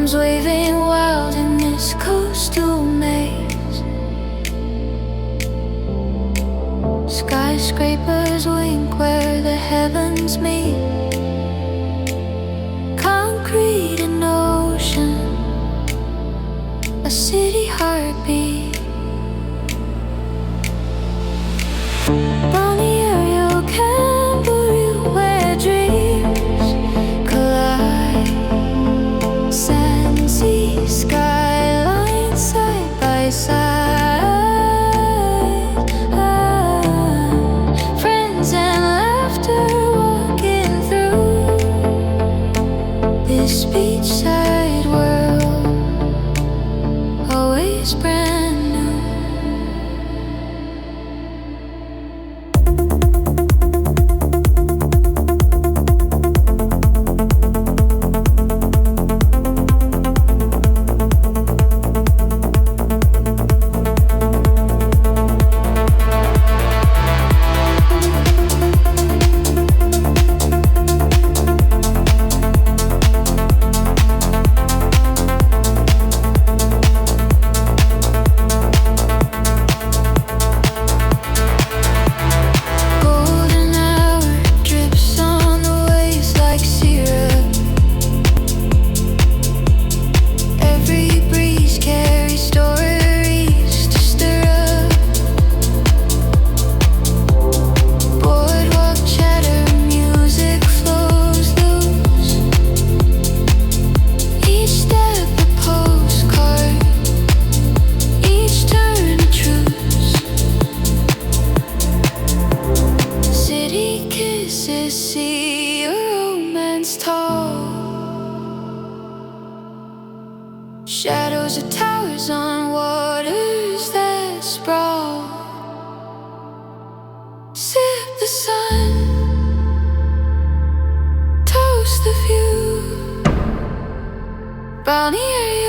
Palms waving wild in this coastal maze. Skyscrapers wink where the heavens meet. Concrete and ocean, a city heartbeat. Balneario Camboriu, where dreams collide. Sand, sea, skyline, side by side. Friends and laughter walking through this beachside world, always brand new. See a romance tall, shadows of towers on waters that sprawl. Sip the sun, toast the view. Balneario